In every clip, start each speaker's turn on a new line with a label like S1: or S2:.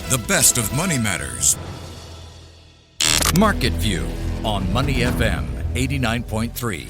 S1: the best of Money Matters. Market View on Money FM 89.3.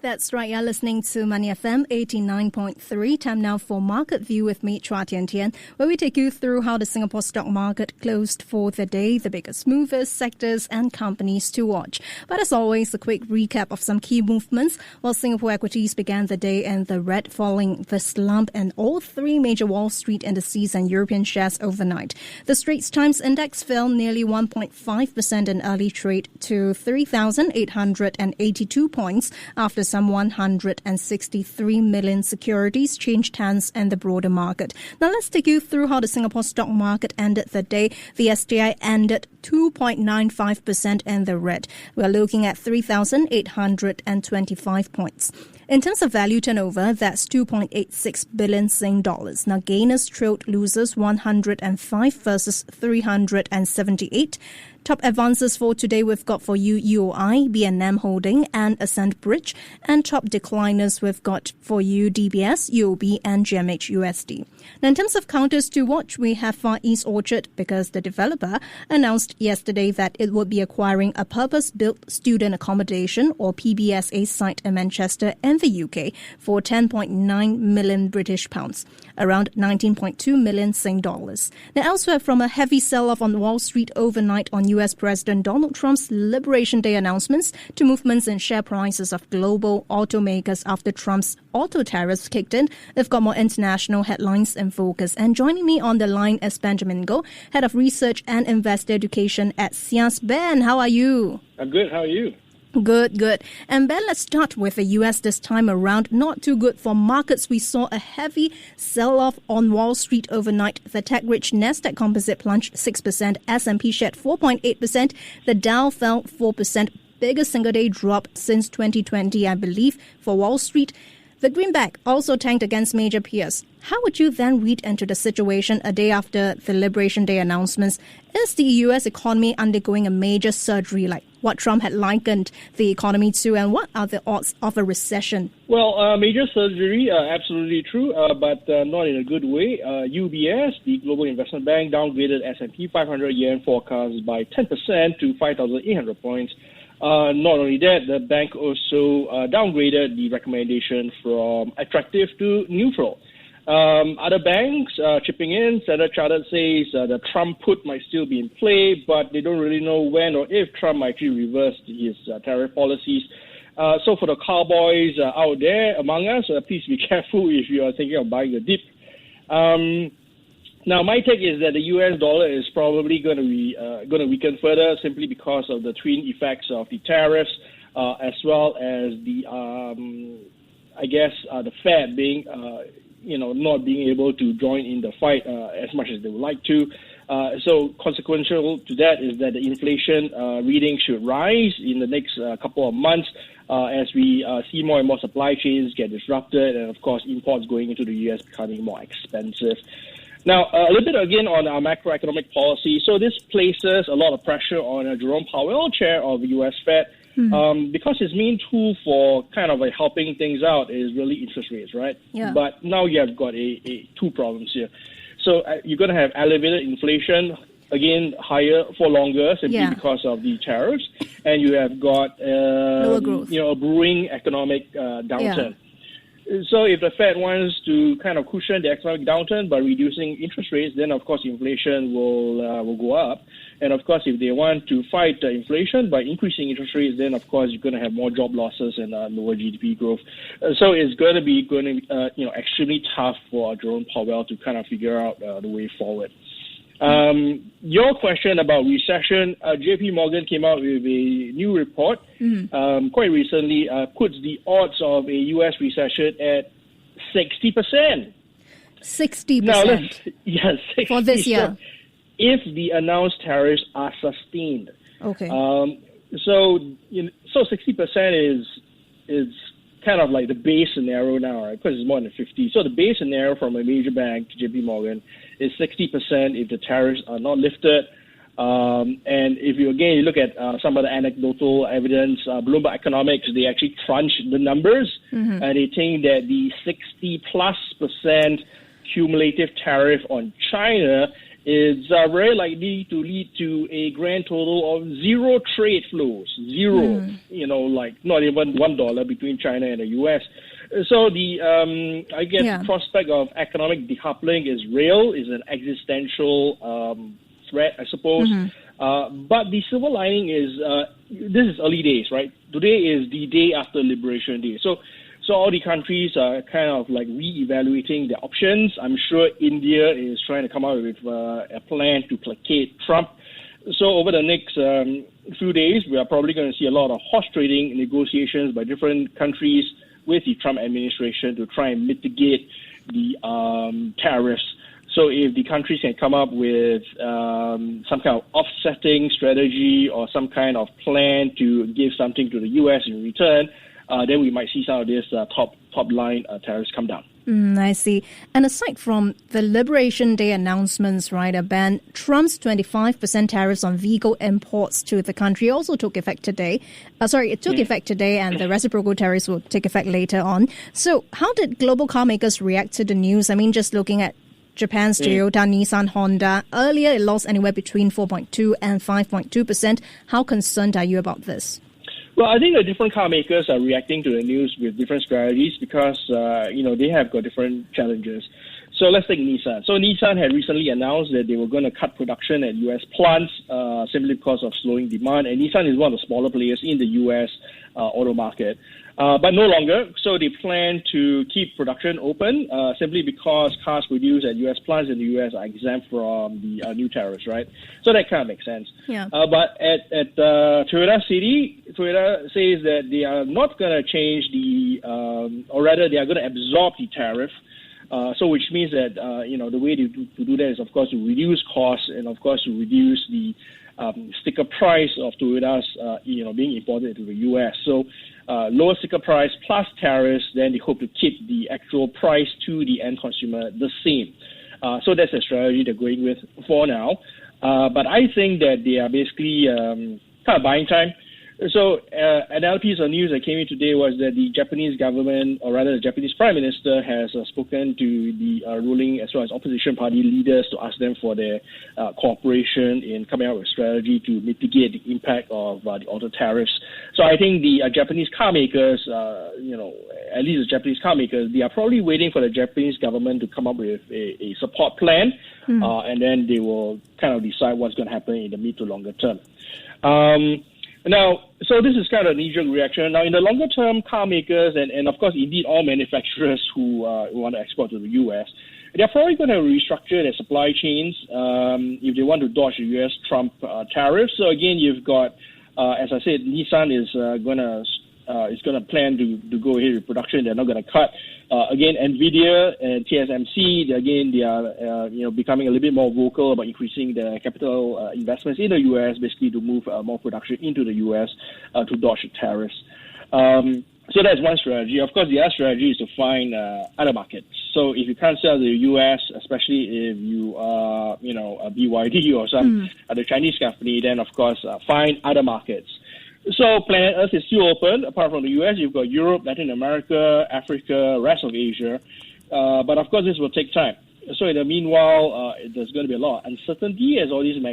S2: That's right, you're listening to Money FM 89.3. Time now for Market View with me, Chua Tian Tian, where we take you through how the Singapore stock market closed for the day, the biggest movers, sectors and companies to watch. But as always, a quick recap of some key movements. While Singapore equities began the day in the red following the slump in all three major Wall Street indices and European shares overnight. The Straits Times Index fell nearly 1.5% in early trade to 3,882 points after some 163 million securities changed hands in the broader market. Now let's take you through how the Singapore stock market ended the day. The STI ended 2.95% in the red. We're looking at 3,825 points. In terms of value turnover, that's 2.86 billion Sing dollars. Now gainers trailed losers 105 versus 378. Top advances for today we've got for you UOI, B&M Holding and Ascent Bridge. And top decliners we've got for you DBS, UOB and GMH USD. Now in terms of counters to watch, we have Far East Orchard because the developer announced yesterday that it would be acquiring a purpose-built student accommodation or PBSA site in Manchester and the UK for 10.9 million British pounds, around 19.2 million Sing dollars. Now elsewhere, from a heavy sell-off on Wall Street overnight on US President Donald Trump's Liberation Day announcements to movements in share prices of global automakers after Trump's auto tariffs kicked in, we've got more international headlines in focus. And joining me on the line is Benjamin Goh, Head of Research and Investor Education at SIAS. Ben, how are you?
S3: I'm good. How are you?
S2: Good. And Ben, let's start with the US this time around. Not too good for markets. We saw a heavy sell-off on Wall Street overnight. The tech-rich Nasdaq Composite plunged 6%, S&P shed 4.8%, the Dow fell 4%, biggest single-day drop since 2020, I believe, for Wall Street. The greenback also tanked against major peers. How would you then read into the situation a day after the Liberation Day announcements? Is the US economy undergoing a major surgery like what Trump had likened the economy to, and what are the odds of a recession?
S3: Well, major surgery, absolutely true, but not in a good way. UBS, the global investment bank, downgraded S&P 500 year-end forecast by 10% to 5,800 points. Not only that, the bank also downgraded the recommendation from attractive to neutral. Other banks chipping in. Standard Chartered says the Trump put might still be in play, but they don't really know when or if Trump might actually reverse his tariff policies. So for the cowboys out there among us, please be careful if you are thinking of buying a dip. Now, my take is that the US dollar is probably going to weaken further simply because of the twin effects of the tariffs, as well as the the Fed being not being able to join in the fight as much as they would like to. So consequential to that is that the inflation reading should rise in the next couple of months as we see more and more supply chains get disrupted, and of course imports going into the US becoming more expensive. Now, a little bit again on our macroeconomic policy. So this places a lot of pressure on Jerome Powell, chair of the US Fed, because his main tool for kind of like helping things out is really interest rates, right?
S2: Yeah.
S3: But now you have got two problems here. So you're going to have elevated inflation, again, higher for longer simply because of the tariffs, and you have got
S2: lower growth.
S3: A brewing economic downturn. Yeah. So if the Fed wants to kind of cushion the economic downturn by reducing interest rates, then of course inflation will go up. And of course, if they want to fight the inflation by increasing interest rates, then of course you're going to have more job losses and lower GDP growth. So it's going to be extremely tough for Jerome Powell to kind of figure out the way forward. Your question about recession, JP Morgan came out with a new report quite recently, puts the odds of a U.S. recession at 60%.
S2: 60%?
S3: Now, 60%.
S2: For this year?
S3: If the announced tariffs are sustained.
S2: Okay.
S3: So 60% is kind of like the base scenario now, right? Because it's more than 50. So the base scenario from a major bank, JP Morgan, is 60% if the tariffs are not lifted. And if you look at some of the anecdotal evidence, Bloomberg Economics, they actually crunch the numbers, and they think that the 60+% cumulative tariff on China is very likely to lead to a grand total of zero trade flows, zero, like not even $1 between China and the U.S. So the, prospect of economic decoupling is real, is an existential threat, I suppose. But the silver lining is, this is early days, right? Today is the day after Liberation Day. So all the countries are kind of like re-evaluating their options. I'm sure India is trying to come out with a plan to placate Trump. So over the next few days, we are probably going to see a lot of horse trading negotiations by different countries with the Trump administration to try and mitigate the tariffs. So if the countries can come up with some kind of offsetting strategy or some kind of plan to give something to the U.S. in return, then we might see some of these top line tariffs come down.
S2: I see. And aside from the Liberation Day announcements, right, Ben, Trump's 25% tariffs on vehicle imports to the country also took effect today. It took effect today, and the reciprocal tariffs will take effect later on. So how did global car makers react to the news? I mean, just looking at Japan's Toyota, Nissan, Honda, earlier it lost anywhere between 4.2 and 5.2%. How concerned are you about this?
S3: Well, I think the different car makers are reacting to the news with different strategies because, they have got different challenges. So let's take Nissan. So Nissan had recently announced that they were going to cut production at U.S. plants simply because of slowing demand. And Nissan is one of the smaller players in the U.S. Auto market. But no longer. So they plan to keep production open simply because cars produced at U.S. plants in the U.S. are exempt from the new tariffs, right? So that kind of makes sense.
S2: Yeah.
S3: But at Toyota City, Toyota says that they are not going to change or rather they are going to absorb the tariff. So which means that, the way to do that is, of course, to reduce costs and, of course, to reduce the sticker price of Toyotas, being imported to the U.S. So lower sticker price plus tariffs, then they hope to keep the actual price to the end consumer the same. So that's a strategy they're going with for now. But I think that they are basically kind of buying time. So another piece of news that came in today was that the Japanese government, or rather the Japanese Prime Minister, has spoken to the ruling as well as opposition party leaders to ask them for their cooperation in coming up with a strategy to mitigate the impact of the auto tariffs. So I think the Japanese car makers, at least the Japanese car makers, they are probably waiting for the Japanese government to come up with a support plan, and then they will kind of decide what's going to happen in the mid to longer term. Now, so this is kind of a knee-jerk reaction. Now, in the longer term, car makers and of course, indeed, all manufacturers who want to export to the U.S., they're probably going to restructure their supply chains if they want to dodge the U.S. Trump tariffs. So again, you've got, as I said, Nissan is going to plan to go ahead with production. They're not going to cut. Again, NVIDIA and TSMC, they are becoming a little bit more vocal about increasing their capital investments in the U.S., basically to move more production into the U.S. To dodge the tariffs. So that's one strategy. Of course, the other strategy is to find other markets. So if you can't sell to the U.S., especially if you are, a BYD or some other Chinese company, then of course find other markets. So planet Earth is still open. Apart from the U.S., you've got Europe, Latin America, Africa, rest of Asia. But of course, this will take time. So in the meanwhile, there's going to be a lot of uncertainty as all these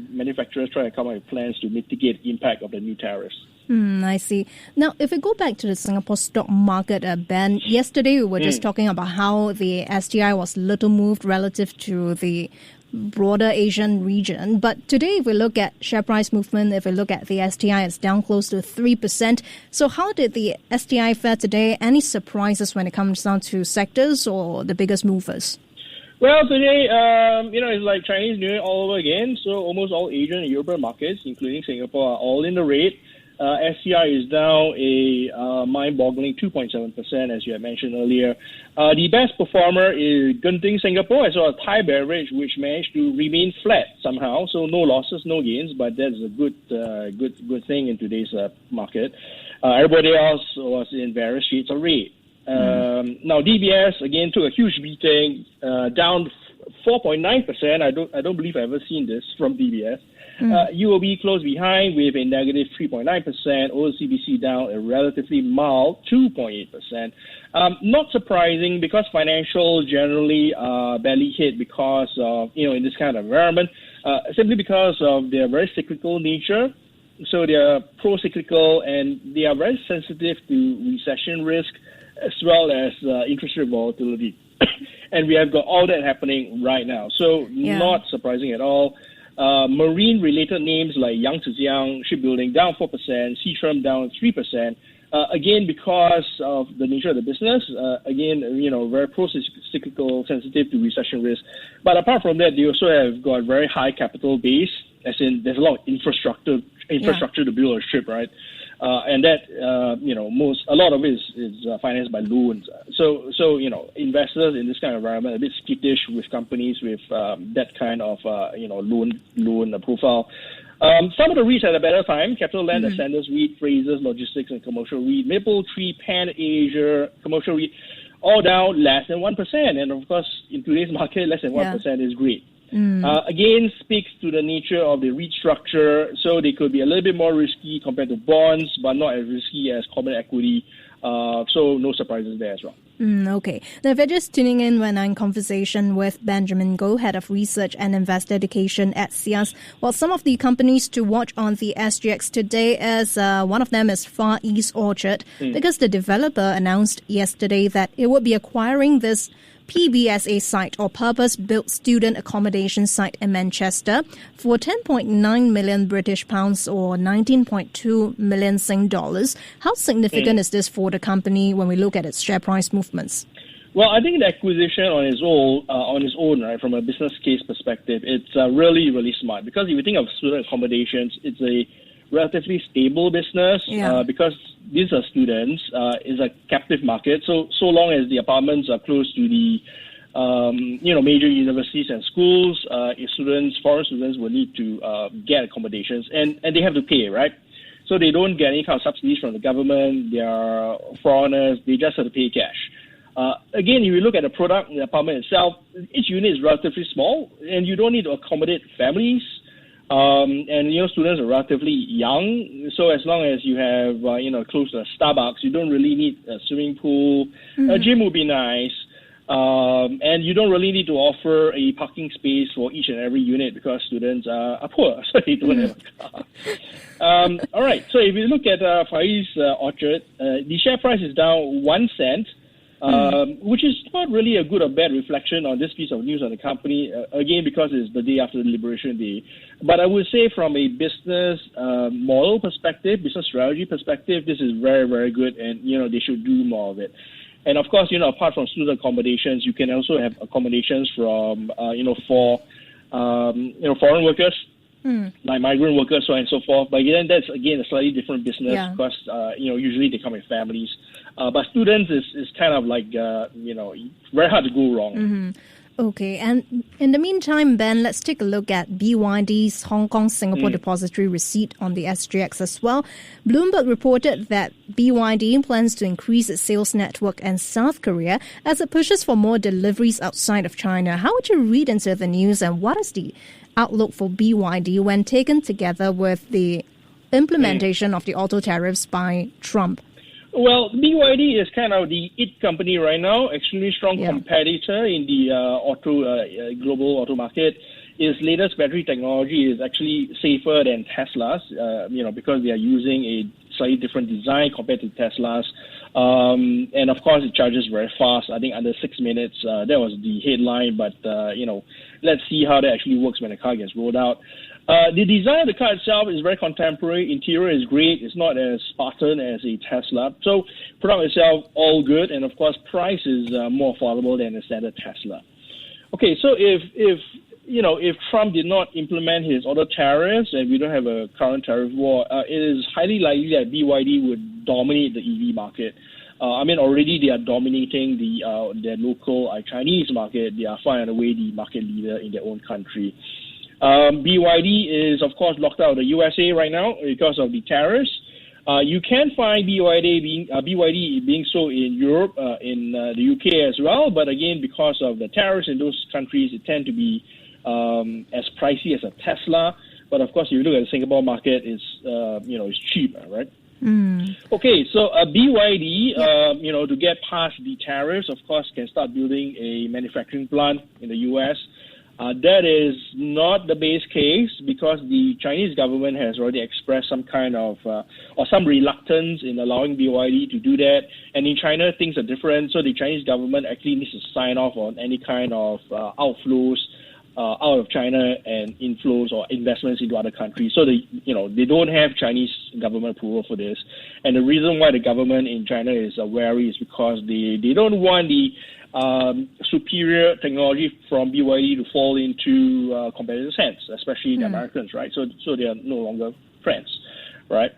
S3: manufacturers try to come up with plans to mitigate the impact of the new tariffs.
S2: I see. Now, if we go back to the Singapore stock market, Ben, yesterday we were just talking about how the STI was little moved relative to the broader Asian region. But today, if we look at share price movement, if we look at the STI, it's down close to 3%. So how did the STI fare today? Any surprises when it comes down to sectors or the biggest movers?
S3: Well, today, it's like Chinese New Year all over again. So almost all Asian and European markets, including Singapore, are all in the red. SCI is down a mind-boggling 2.7%, as you had mentioned earlier. The best performer is Genting Singapore, as well as Thai Beverage, which managed to remain flat somehow. So no losses, no gains, but that's a good thing in today's market. Everybody else was in various shades of red. Now, DBS, again, took a huge beating, down 4.9%. I don't believe I've ever seen this from DBS. UOB closed behind with a negative 3.9%. OCBC down a relatively mild 2.8%. Not surprising because financials generally badly hit because of, in this kind of environment, simply because of their very cyclical nature. So they are pro-cyclical and they are very sensitive to recession risk as well as interest rate volatility. And we have got all that happening right now. So not surprising at all. Marine-related names like Yangtze Shipbuilding down 4%, Seatrium down 3%. Again, because of the nature of the business, very pro-cyclical, sensitive to recession risk. But apart from that, they also have got very high capital base, as in there's a lot of infrastructure to build a ship, right? And that, a lot of it is financed by loans. So investors in this kind of environment are a bit skittish with companies with that kind of, loan profile. Some of the REITs had a better time. Capital Land, Ascenders REIT, Frasers, Logistics and Commercial REIT, Maple Tree, Pan Asia, Commercial REIT, all down less than 1%. And of course, in today's market, less than 1% is great. Again, speaks to the nature of the REIT structure. So they could be a little bit more risky compared to bonds, but not as risky as common equity. So no surprises there as well.
S2: Okay. Now, if you're just tuning in, we're in conversation with Benjamin Goh, Head of Research and Investor Education at SIAS. Well, some of the companies to watch on the SGX today is one of them is Far East Orchard, because the developer announced yesterday that it would be acquiring this PBSA site, or purpose-built student accommodation site in Manchester, for 10.9 million British pounds or 19.2 million Sing dollars. How significant is this for the company when we look at its share price movements?
S3: Well, I think the acquisition on its own, right, from a business case perspective, it's really, really smart. Because if you think of student accommodations, it's a relatively stable business because these are students. It's a captive market. So long as the apartments are close to the major universities and schools, foreign students will need to get accommodations, and they have to pay, right? So they don't get any kind of subsidies from the government. They are foreigners. They just have to pay cash. Again, if you look at the product, the apartment itself, each unit is relatively small, and you don't need to accommodate families. And students are relatively young, so as long as you have close to a Starbucks, you don't really need a swimming pool. A gym would be nice, and you don't really need to offer a parking space for each and every unit because students are poor, so they don't have a car. All right, so if you look at Far East Orchard, the share price is down 1 cent. Which is not really a good or bad reflection on this piece of news on the company, again, because it's the day after the Liberation Day. But I would say from a business model perspective, business strategy perspective, this is very, very good, and, they should do more of it. And, of course, apart from student accommodations, you can also have accommodations from, for foreign workers, like migrant workers, so on and so forth. But then that's, again, a slightly different business because, usually they come with families. But students is kind of like, very hard to go wrong.
S2: Okay, and in the meantime, Ben, let's take a look at BYD's Hong Kong-Singapore Depository receipt on the SGX as well. Bloomberg reported that BYD plans to increase its sales network in South Korea as it pushes for more deliveries outside of China. How would you read into the news, and what is the outlook for BYD when taken together with the implementation of the auto tariffs by Trump?
S3: Well, BYD is kind of the it company right now, extremely strong competitor in the global auto market. Its latest battery technology is actually safer than Tesla's, because they are using a slightly different design compared to Tesla's. And of course, it charges very fast. I think under 6 minutes. That was the headline, but let's see how that actually works when the car gets rolled out. The design of the car itself is very contemporary. Interior is great. It's not as Spartan as a Tesla. So product itself, all good. And of course, price is more affordable than a standard Tesla. Okay, so if Trump did not implement his auto tariffs and we don't have a current tariff war, it is highly likely that BYD would dominate the EV market. Already they are dominating their local Chinese market. They are far and away the market leader in their own country. BYD is, of course, locked out of the USA right now because of the tariffs. You can find BYD being sold in Europe, in the UK as well. But again, because of the tariffs in those countries, it tend to be as pricey as a Tesla. But of course, if you look at the Singapore market, it's cheaper, right? Okay, so BYD, to get past the tariffs, of course, can start building a manufacturing plant in the U.S. That is not the base case because the Chinese government has already expressed some kind of or some reluctance in allowing BYD to do that. And in China, things are different. So the Chinese government actually needs to sign off on any kind of outflows out of China and inflows or investments into other countries. So they don't have Chinese government approval for this. And the reason why the government in China is wary is because they don't want the superior technology from BYD to fall into competitors' hands, especially the Americans, right? So they are no longer friends, right?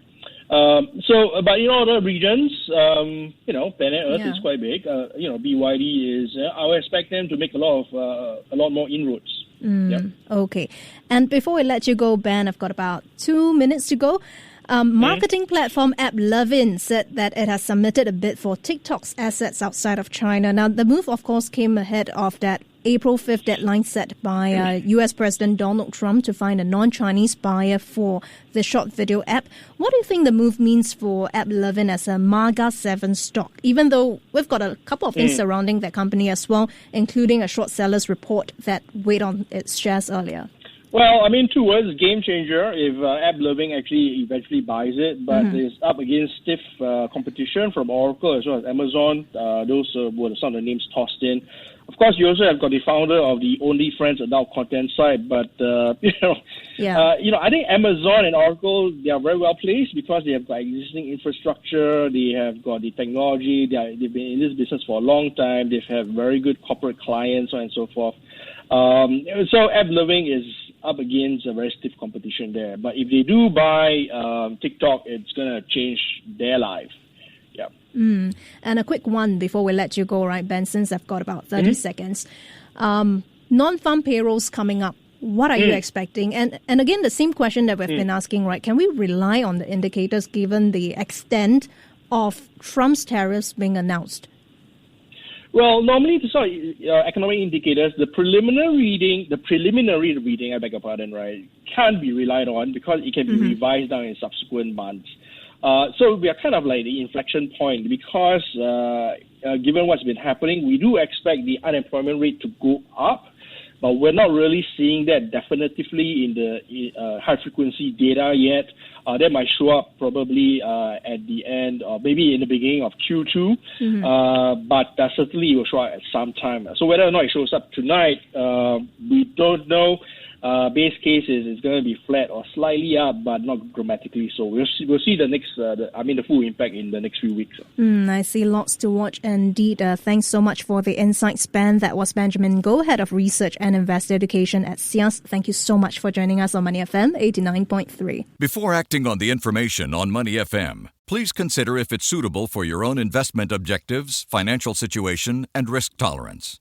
S3: But in other regions, planet Earth is quite big. BYD is. I would expect them to make a lot more inroads. Yep.
S2: Okay. And before we let you go, Ben, I've got about 2 minutes to go. Marketing platform AppLovin said that it has submitted a bid for TikTok's assets outside of China. Now, the move, of course, came ahead of that April 5th deadline set by U.S. President Donald Trump to find a non-Chinese buyer for the short video app. What do you think the move means for AppLovin as a MAGA 7 stock, even though we've got a couple of things surrounding that company as well, including a short sellers report that weighed on its shares earlier?
S3: Well, 2 words, game changer if AppLovin actually eventually buys it, but it's up against stiff competition from Oracle as well as Amazon. Those were some of the names tossed in. Of course, you also have got the founder of the Only Friends adult content site, but I think Amazon and Oracle, they are very well placed because they have got existing infrastructure, they have got the technology, they've been in this business for a long time, they've had very good corporate clients, so on and so forth. So AppLovin is up against a very stiff competition there. But if they do buy TikTok, it's going to change their life. Yeah.
S2: And a quick one before we let you go, right, Ben, since I've got about 30 seconds. Non-farm payrolls coming up. What are you expecting? And again, the same question that we've been asking, right? Can we rely on the indicators given the extent of Trump's tariffs being announced?
S3: Well, normally the economic indicators, the preliminary reading, I beg your pardon, right, can't be relied on because it can be revised down in subsequent months. So we are kind of like the inflection point because given what's been happening, we do expect the unemployment rate to go up, but we're not really seeing that definitively in the high-frequency data yet. That might show up probably at the end or maybe in the beginning of Q2, but certainly it will show up at some time. So whether or not it shows up tonight, we don't know. Base case is it's going to be flat or slightly up, but not dramatically. So we'll see the full impact in the next few weeks.
S2: I see lots to watch indeed. Thanks so much for the insights, Ben. That was Benjamin Goh, Head of Research and Investor Education at SIAS. Thank you so much for joining us on Money FM 89.3.
S1: Before acting on the information on Money FM, please consider if it's suitable for your own investment objectives, financial situation, and risk tolerance.